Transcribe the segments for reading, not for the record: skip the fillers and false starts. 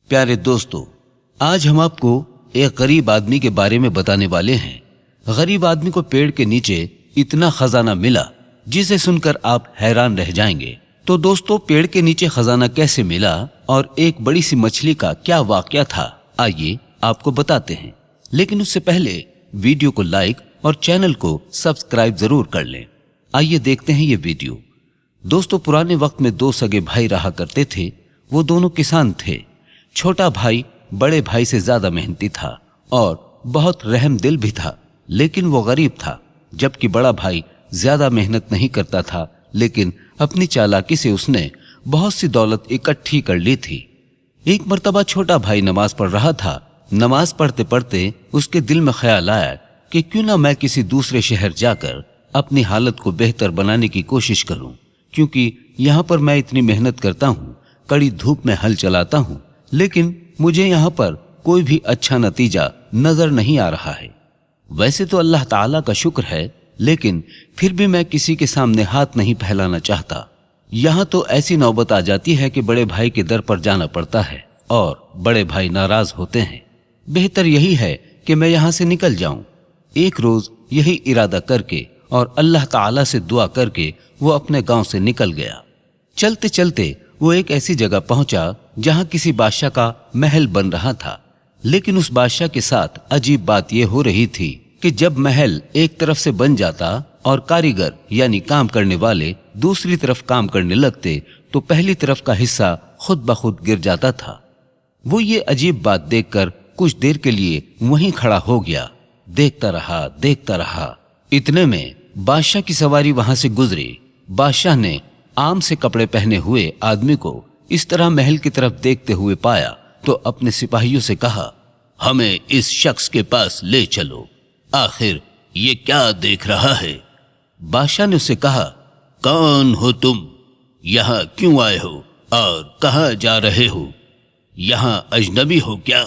प्यारे दोस्तों, आज हम आपको एक गरीब आदमी के बारे में बताने वाले हैं। गरीब आदमी को पेड़ के नीचे इतना खजाना मिला जिसे सुनकर आप हैरान रह जाएंगे। तो दोस्तों, पेड़ के नीचे खजाना कैसे मिला और एक बड़ी सी मछली का क्या वाकया था, आइए आपको बताते हैं। लेकिन उससे पहले वीडियो को लाइक और चैनल को सब्सक्राइब जरूर कर लें। आइए देखते हैं ये वीडियो। दोस्तों, पुराने वक्त में दो सगे भाई रहा करते थे। वो दोनों किसान थे। छोटा भाई बड़े भाई से ज्यादा मेहनती था और बहुत रहम दिल भी था, लेकिन वो गरीब था। जबकि बड़ा भाई ज्यादा मेहनत नहीं करता था, लेकिन अपनी चालाकी से उसने बहुत सी दौलत इकट्ठी कर ली थी। एक मर्तबा छोटा भाई नमाज पढ़ रहा था। नमाज पढ़ते पढ़ते उसके दिल में ख्याल आया कि क्यों ना मैं किसी दूसरे शहर जाकर अपनी हालत को बेहतर बनाने की कोशिश करूं, क्योंकि यहाँ पर मैं इतनी मेहनत करता हूँ, कड़ी धूप में हल चलाता हूँ, लेकिन मुझे यहाँ पर कोई भी अच्छा नतीजा नजर नहीं आ रहा है। वैसे तो अल्लाह ताला का शुक्र है, लेकिन फिर भी मैं किसी के सामने हाथ नहीं फैलाना चाहता। यहाँ तो ऐसी नौबत आ जाती है कि बड़े भाई के दर पर जाना पड़ता है और बड़े भाई नाराज होते हैं। बेहतर यही है कि मैं यहाँ से निकल जाऊं। एक रोज यही इरादा करके और अल्लाह ताला से दुआ करके वो अपने गांव से निकल गया। चलते चलते वो एक ऐसी जगह पहुंचा जहां किसी बादशाह का महल बन रहा था। लेकिन उस बादशाह के साथ अजीब बात यह हो रही थी कि जब महल एक तरफ से बन जाता और कारीगर यानी काम करने वाले दूसरी तरफ काम करने लगते तो पहली तरफ का हिस्सा खुद ब खुद गिर जाता था। वो ये अजीब बात देखकर कुछ देर के लिए वहीं खड़ा हो गया। देखता रहा। इतने में बादशाह की सवारी वहां से गुजरी। बादशाह ने आम से कपड़े पहने हुए आदमी को इस तरह महल की तरफ देखते हुए पाया तो अपने सिपाहियों से कहा, हमें इस शख्स के पास ले चलो। आखिर ये क्या देख रहा है? बादशाह ने उससे कहा, कौन हो तुम? यहाँ क्यों आए हो और कहाँ जा रहे हो? यहाँ अजनबी हो क्या?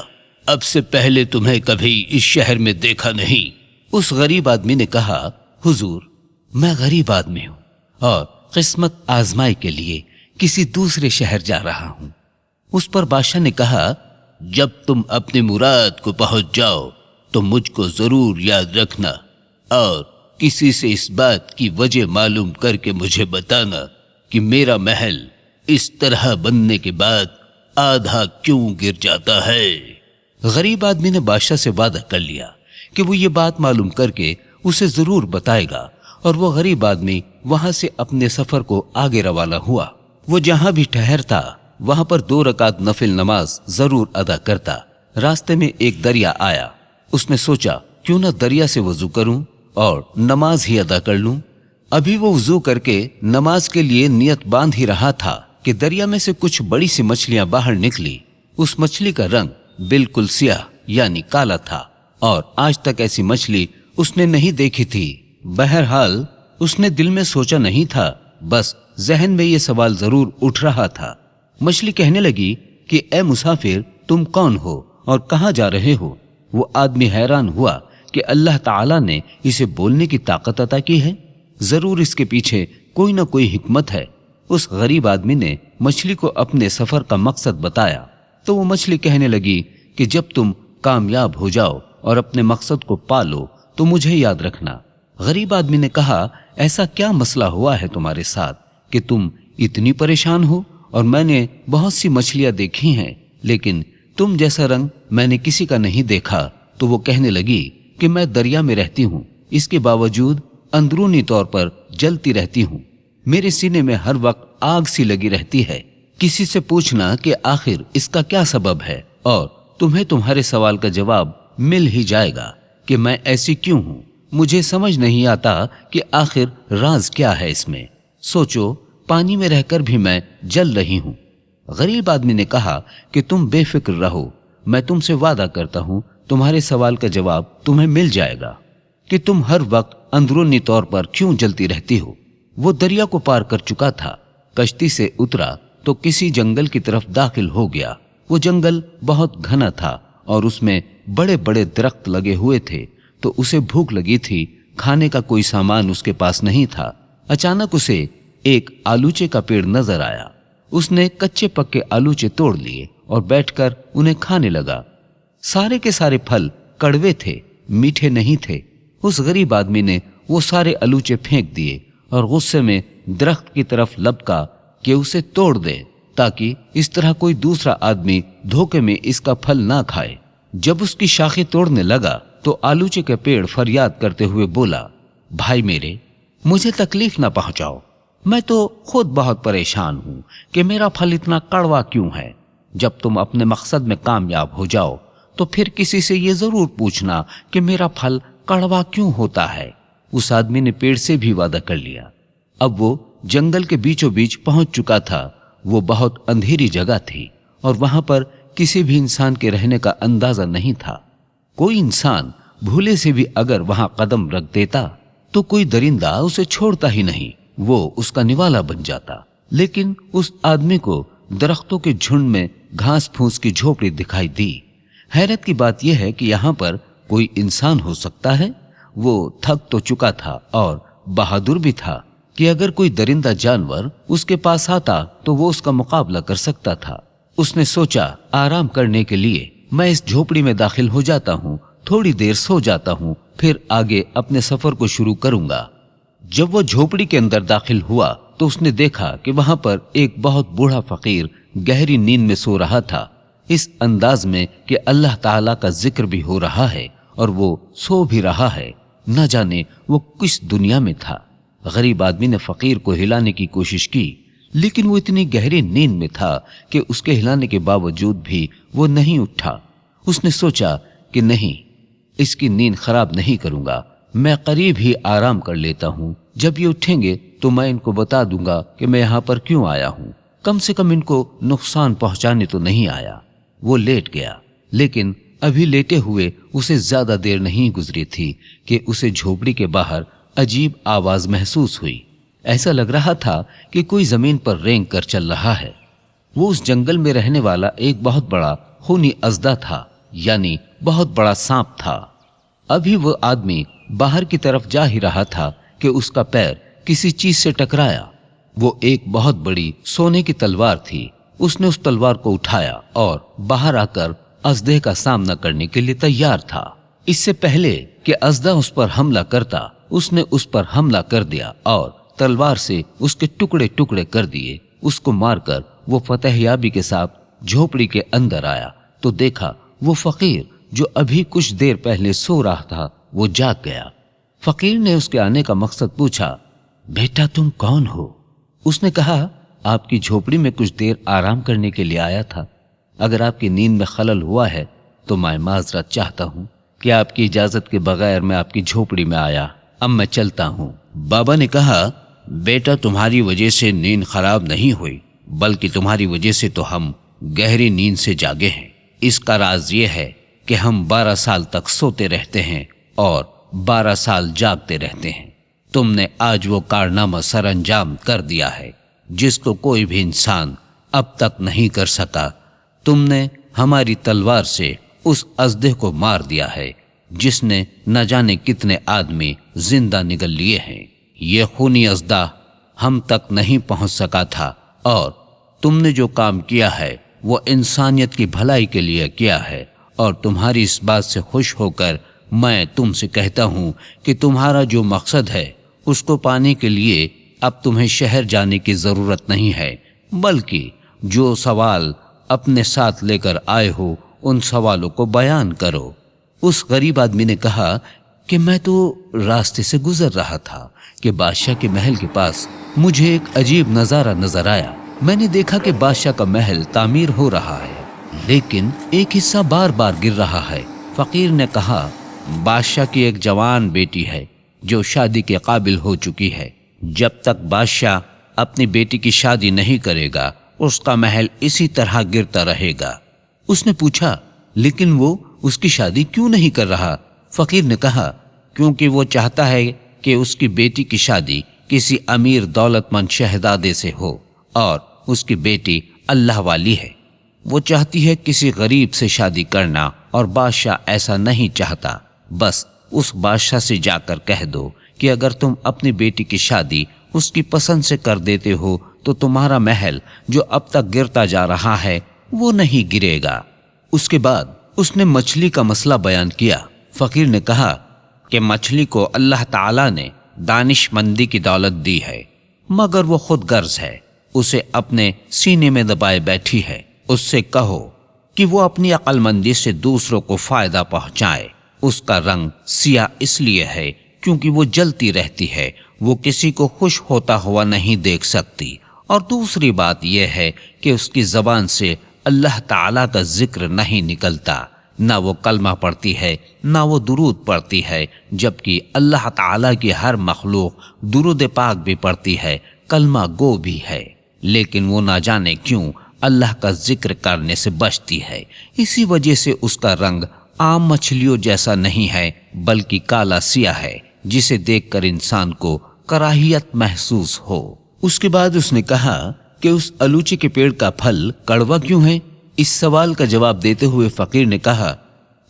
अब से पहले तुम्हें कभी इस शहर में देखा नहीं। उस गरीब आदमी ने कहा, हुजूर, मैं गरीब आदमी हूँ और किस्मत आजमाई के लिए किसी दूसरे शहर जा रहा हूं। उस पर बादशाह ने कहा, जब तुम अपनी मुराद को पहुंच जाओ तो मुझको जरूर याद रखना और किसी से इस बात की वजह मालूम करके मुझे बताना कि मेरा महल इस तरह बनने के बाद आधा क्यों गिर जाता है। गरीब आदमी ने बादशाह से वादा कर लिया कि वो ये बात मालूम करके उसे जरूर बताएगा और वो गरीब आदमी वहां से अपने सफर को आगे रवाना हुआ। वो जहां भी ठहरता वहां पर 2 रकात नफिल नमाज जरूर अदा करता। रास्ते में एक दरिया आया। उसने सोचा, क्यों ना दरिया से वजू करूं और नमाज ही अदा कर लूं। अभी वो वजू करके नमाज के लिए नियत बांध ही रहा था कि दरिया में से कुछ बड़ी सी मछलियां बाहर निकली। उस मछली का रंग बिल्कुल सियाह यानी काला था और आज तक ऐसी मछली उसने नहीं देखी थी। बहरहाल उसने दिल में सोचा नहीं था, बस जहन में ये सवाल जरूर उठ रहा था। मछली कहने लगी कि ए मुसाफिर, तुम कौन हो और कहाँ जा रहे हो? वो आदमी हैरान हुआ कि अल्लाह ताला ने इसे बोलने की ताकत अता की है। जरूर इसके पीछे कोई ना कोई हिकमत है। उस गरीब आदमी ने मछली को अपने सफर का मकसद बताया तो वो मछली कहने लगी कि जब तुम कामयाब हो जाओ और अपने मकसद को पालो तो मुझे याद रखना। गरीब आदमी ने कहा, ऐसा क्या मसला हुआ है तुम्हारे साथ कि तुम इतनी परेशान हो? और मैंने बहुत सी मछलियां देखी हैं, लेकिन तुम जैसा रंग मैंने किसी का नहीं देखा। तो वो कहने लगी कि मैं दरिया में रहती हूँ, इसके बावजूद अंदरूनी तौर पर जलती रहती हूँ। मेरे सीने में हर वक्त आग सी लगी रहती है। किसी से पूछना कि आखिर इसका क्या सबब है और तुम्हें तुम्हारे सवाल का जवाब मिल ही जाएगा कि मैं ऐसी क्यों हूँ। मुझे समझ नहीं आता कि आखिर राज क्या है इसमें। सोचो, पानी में रहकर भी मैं जल रही हूँ। गरीब आदमी ने कहा कि तुम बेफिक्र रहो, मैं तुमसे वादा करता हूँ तुम्हारे सवाल का जवाब तुम्हें मिल जाएगा कि तुम हर वक्त अंदरूनी तौर पर क्यों जलती रहती हो। वो दरिया को पार कर चुका था। कश्ती से उतरा तो किसी जंगल की तरफ दाखिल हो गया। वो जंगल बहुत घना था और उसमें बड़े बड़े दरख्त लगे हुए थे। तो उसे भूख लगी थी। खाने का कोई सामान उसके पास नहीं था। अचानक उसे एक आलूचे का पेड़ नजर आया। उसने कच्चे पक्के आलूचे तोड़ लिए और बैठकर उन्हें खाने लगा। सारे के सारे फल कड़वे थे, मीठे नहीं थे। उस गरीब आदमी ने वो सारे अलूचे फेंक दिए और गुस्से में दरख्त की तरफ लपका कि उसे तोड़ दे, ताकि इस तरह कोई दूसरा आदमी धोखे में इसका फल ना खाए। जब उसकी शाखें तोड़ने लगा तो आलूचे के पेड़ फरियाद करते हुए बोला, भाई मेरे, मुझे तकलीफ ना पहुंचाओ, मैं तो खुद बहुत परेशान हूं कि मेरा फल इतना कड़वा क्यों है। जब तुम अपने मकसद में कामयाब हो जाओ तो फिर किसी से ये जरूर पूछना कि मेरा फल कड़वा क्यों होता है। उस आदमी ने पेड़ से भी वादा कर लिया। अब वो जंगल के बीचों बीच पहुंच चुका था। वो बहुत अंधेरी जगह थी और वहां पर किसी भी इंसान के रहने का अंदाजा नहीं था। कोई इंसान भूले से भी अगर वहां कदम रख देता तो कोई दरिंदा उसे छोड़ता ही नहीं, वो उसका निवाला बन जाता। लेकिन उस आदमी को दरख्तों के झुंड में घास फूस की झोपड़ी दिखाई दी। हैरत की बात यह है कि यहाँ पर कोई इंसान हो सकता है। वो थक तो चुका था और बहादुर भी था कि अगर कोई दरिंदा जानवर उसके पास आता तो वो उसका मुकाबला कर सकता था। उसने सोचा, आराम करने के लिए मैं इस झोपड़ी में दाखिल हो जाता हूँ, थोड़ी देर सो जाता हूँ, फिर आगे अपने सफर को शुरू करूंगा। जब वो झोपड़ी के अंदर दाखिल हुआ तो उसने देखा कि वहां पर एक बहुत बूढ़ा फकीर गहरी नींद में सो रहा था, इस अंदाज में कि अल्लाह ताला का जिक्र भी हो रहा है और वो सो भी रहा है। न जाने वो किस दुनिया में था। गरीब आदमी ने फकीर को हिलाने की कोशिश की, लेकिन वो इतनी गहरी नींद में था कि उसके हिलाने के बावजूद भी वो नहीं उठा। उसने सोचा कि नहीं, इसकी नींद खराब नहीं करूंगा, मैं करीब ही आराम कर लेता हूँ। जब ये उठेंगे तो मैं इनको बता दूंगा कि मैं यहाँ पर क्यों आया हूँ। कम से कम इनको नुकसान पहुंचाने तो नहीं आया। वो लेट गया, लेकिन अभी लेटे हुए उसे ज्यादा देर नहीं गुजरी थी कि उसे झोपड़ी के बाहर अजीब आवाज महसूस हुई। ऐसा लग रहा था कि कोई जमीन पर रेंग कर चल रहा है। वो उस जंगल में रहने वाला एक बहुत बड़ा खूनी अजदा था, यानी बहुत बड़ा सांप था। अभी वो आदमी बाहर की तरफ जा ही रहा था कि उसका पैर किसी चीज से टकराया। वो एक बहुत बड़ी सोने की तलवार थी। उसने उस तलवार को उठाया और बाहर आकर अजदे का सामना करने के लिए तैयार था। इससे पहले कि अजदा उस पर हमला करता, उसने उस पर हमला कर दिया और तलवार से उसके टुकड़े टुकड़े कर दिए। उसको मारकर वो फतेहयाबी के साथ झोपड़ी के अंदर आया तो देखा वो फकीर जो अभी कुछ देर पहले सो रहा था वो जाग गया। फकीर ने उसके आने का मकसद पूछा, बेटा तुम कौन हो? उसने कहा, आपकी झोपड़ी में कुछ देर आराम करने के लिए आया था। अगर आपकी नींद में खलल हुआ है तो मैं माजरत चाहता हूँ कि आपकी इजाजत के बगैर मैं आपकी झोपड़ी में आया। अब मैं चलता हूँ। बाबा ने कहा, बेटा तुम्हारी वजह से नींद खराब नहीं हुई, बल्कि तुम्हारी वजह से तो हम गहरी नींद से जागे हैं। इसका राज ये है कि हम 12 साल तक सोते रहते हैं और 12 साल जागते रहते हैं। तुमने आज वो कारनामा सरअंजाम कर दिया है जिसको कोई भी इंसान अब तक नहीं कर सका। तुमने हमारी तलवार से उस अजदे को मार दिया है जिसने न जाने कितने आदमी जिंदा निगल लिए हैं। ये खूनी अजदा हम तक नहीं पहुंच सका था और तुमने जो काम किया है वो इंसानियत की भलाई के लिए किया है। और तुम्हारी इस बात से खुश होकर मैं तुमसे कहता हूँ कि तुम्हारा जो मकसद है उसको पाने के लिए अब तुम्हें शहर जाने की जरूरत नहीं है, बल्कि जो सवाल अपने साथ लेकर आए हो उन सवालों को बयान करो। उस गरीब आदमी ने कहा कि मैं तो रास्ते से गुजर रहा था कि बादशाह के महल के पास मुझे एक अजीब नजारा नजर आया। मैंने देखा कि बादशाह का महल तामीर हो रहा है, लेकिन एक हिस्सा बार बार गिर रहा है। फकीर ने कहा, बादशाह की एक जवान बेटी है जो शादी के काबिल हो चुकी है। जब तक बादशाह अपनी बेटी की शादी नहीं करेगा उसका महल इसी तरह गिरता रहेगा। उसने पूछा, लेकिन वो उसकी शादी क्यों नहीं कर रहा? फकीर ने कहा, क्योंकि वो चाहता है कि उसकी बेटी की शादी किसी अमीर दौलतमंद शहजादे से हो और उसकी बेटी अल्लाह वाली है। वो चाहती है किसी गरीब से शादी करना और बादशाह ऐसा नहीं चाहता। बस उस बादशाह से जाकर कह दो कि अगर तुम अपनी बेटी की शादी उसकी पसंद से कर देते हो तो तुम्हारा महल जो अब तक गिरता जा रहा है وہ نہیں گرے گا۔ اس کے بعد اس نے مچھلی کا مسئلہ بیان کیا۔ فقیر نے کہا کہ مچھلی کو اللہ تعالیٰ نے دانش مندی کی دولت دی ہے، مگر وہ خود غرض ہے، اسے اپنے سینے میں دبائے بیٹھی ہے۔ اس سے کہو کہ وہ اپنی عقل مندی سے دوسروں کو فائدہ پہنچائے۔ اس کا رنگ سیاہ اس لیے ہے کیونکہ وہ جلتی رہتی ہے، وہ کسی کو خوش ہوتا ہوا نہیں دیکھ سکتی، اور دوسری بات یہ ہے کہ اس کی زبان سے اللہ تعالیٰ کا ذکر نہیں نکلتا، نہ وہ کلمہ پڑھتی ہے نہ وہ درود پڑھتی ہے، جبکہ اللہ تعالیٰ کی ہر مخلوق درود پاک بھی پڑھتی ہے، کلمہ گو بھی ہے، لیکن وہ نہ جانے کیوں اللہ کا ذکر کرنے سے بچتی ہے۔ اسی وجہ سے اس کا رنگ عام مچھلیوں جیسا نہیں ہے بلکہ کالا سیاہ ہے، جسے دیکھ کر انسان کو کراہیت محسوس ہو۔ اس کے بعد اس نے کہا کہ اس الوچے کے پیڑ کا پھل کڑوا کیوں ہے؟ اس سوال کا جواب دیتے ہوئے فقیر نے کہا،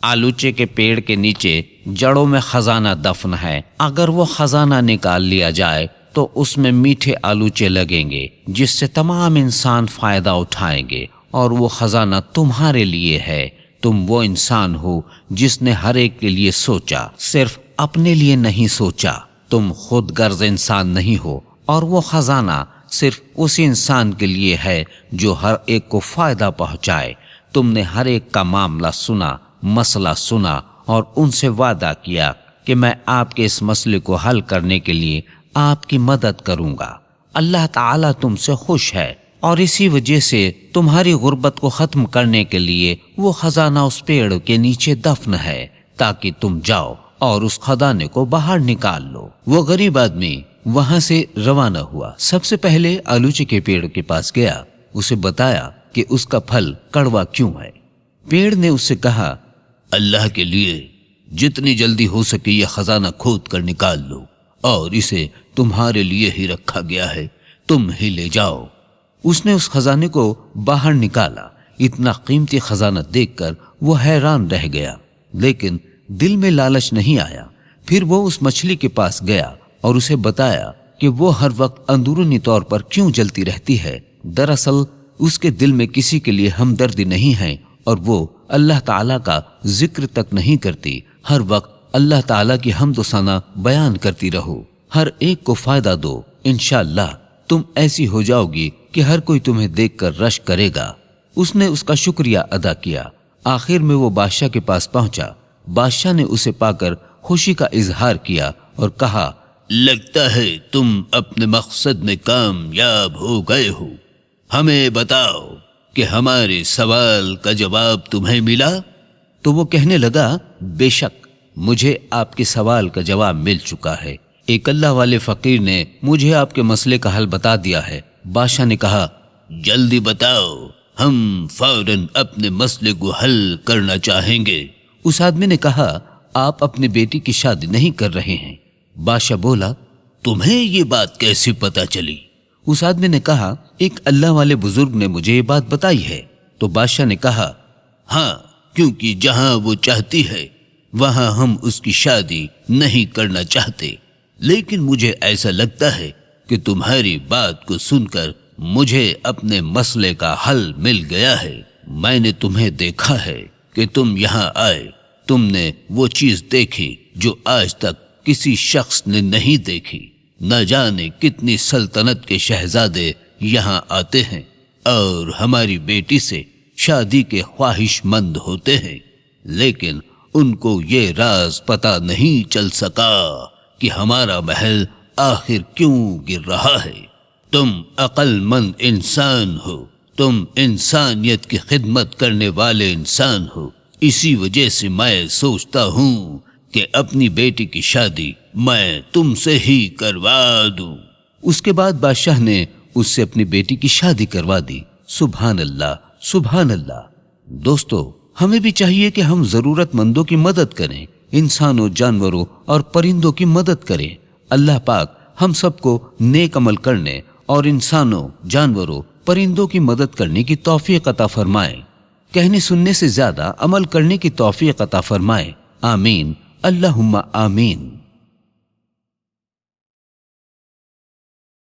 آلوچے کے پیڑ کے نیچے جڑوں میں خزانہ دفن ہے، اگر وہ خزانہ نکال لیا جائے تو اس میں میٹھے آلوچے لگیں گے جس سے تمام انسان فائدہ اٹھائیں گے، اور وہ خزانہ تمہارے لیے ہے۔ تم وہ انسان ہو جس نے ہر ایک کے لیے سوچا، صرف اپنے لیے نہیں سوچا۔ تم خود غرض انسان نہیں ہو، اور وہ خزانہ صرف اسی انسان کے لیے ہے جو ہر ایک کو فائدہ پہنچائے۔ تم نے ہر ایک کا معاملہ سنا، مسئلہ سنا، اور ان سے وعدہ کیا کہ میں آپ کے اس مسئلے کو حل کرنے کے لیے آپ کی مدد کروں گا۔ اللہ تعالیٰ تم سے خوش ہے، اور اسی وجہ سے تمہاری غربت کو ختم کرنے کے لیے وہ خزانہ اس پیڑ کے نیچے دفن ہے، تاکہ تم جاؤ اور اس خزانے کو باہر نکال لو۔ وہ غریب آدمی وہاں سے روانہ ہوا۔ سب سے پہلے آلوچے کے پیڑ کے پاس گیا، اسے بتایا کہ اس کا پھل کڑوا کیوں ہے۔ پیڑ نے اس سے کہا، اللہ کے لیے جتنی جلدی ہو سکے یہ خزانہ کھود کر نکال لو، اور اسے تمہارے لیے ہی رکھا گیا ہے، تم ہی لے جاؤ۔ اس نے اس خزانے کو باہر نکالا۔ اتنا قیمتی خزانہ دیکھ کر وہ حیران رہ گیا، لیکن دل میں لالچ نہیں آیا۔ پھر وہ اس مچھلی کے پاس گیا اور اسے بتایا کہ وہ ہر وقت اندرونی طور پر کیوں جلتی رہتی ہے۔ دراصل اس کے دل میں کسی کے لیے ہمدردی نہیں ہے، اور وہ اللہ تعالیٰ کا ذکر تک نہیں کرتی۔ ہر وقت اللہ تعالیٰ کی حمد و ثنا بیان کرتی رہو، ہر ایک کو فائدہ دو، انشاءاللہ تم ایسی ہو جاؤ گی کہ ہر کوئی تمہیں دیکھ کر رش کرے گا۔ اس نے اس کا شکریہ ادا کیا۔ آخر میں وہ بادشاہ کے پاس پہنچا۔ بادشاہ نے اسے پا کر خوشی کا اظہار کیا اور کہا، لگتا ہے تم اپنے مقصد میں کامیاب ہو گئے ہو۔ ہمیں بتاؤ کہ ہمارے سوال کا جواب تمہیں ملا؟ تو وہ کہنے لگا، بے شک مجھے آپ کے سوال کا جواب مل چکا ہے۔ ایک اللہ والے فقیر نے مجھے آپ کے مسئلے کا حل بتا دیا ہے۔ بادشاہ نے کہا، جلدی بتاؤ، ہم فوراً اپنے مسئلے کو حل کرنا چاہیں گے۔ اس آدمی نے کہا، آپ اپنی بیٹی کی شادی نہیں کر رہے ہیں۔ بادشاہ بولا، تمہیں یہ بات کیسے پتا چلی؟ اس آدمی نے کہا، ایک اللہ والے بزرگ نے مجھے یہ بات بتائی ہے۔ تو بادشاہ نے کہا، ہاں، کیونکہ جہاں وہ چاہتی ہے وہاں ہم اس کی شادی نہیں کرنا چاہتے، لیکن مجھے ایسا لگتا ہے کہ تمہاری بات کو سن کر مجھے اپنے مسئلے کا حل مل گیا ہے۔ میں نے تمہیں دیکھا ہے کہ تم یہاں آئے، تم نے وہ چیز دیکھی جو آج تک کسی شخص نے نہیں دیکھی۔ نہ جانے کتنی سلطنت کے شہزادے یہاں آتے ہیں اور ہماری بیٹی سے شادی کے خواہش مند ہوتے ہیں، لیکن ان کو یہ راز پتہ نہیں چل سکا کہ ہمارا محل آخر کیوں گر رہا ہے۔ تم عقل مند انسان ہو، تم انسانیت کی خدمت کرنے والے انسان ہو، اسی وجہ سے میں سوچتا ہوں کہ اپنی بیٹی کی شادی میں تم سے ہی کروا دوں۔ اس کے بعد بادشاہ نے اس سے اپنی بیٹی کی شادی کروا دی۔ سبحان اللہ، سبحان اللہ۔ دوستو، ہمیں بھی چاہیے کہ ہم ضرورت مندوں کی مدد کریں، انسانوں، جانوروں اور پرندوں کی مدد کریں۔ اللہ پاک ہم سب کو نیک عمل کرنے اور انسانوں، جانوروں، پرندوں کی مدد کرنے کی توفیق عطا فرمائے۔ کہنے سننے سے زیادہ عمل کرنے کی توفیق عطا فرمائے۔ آمین، اللہم آمین۔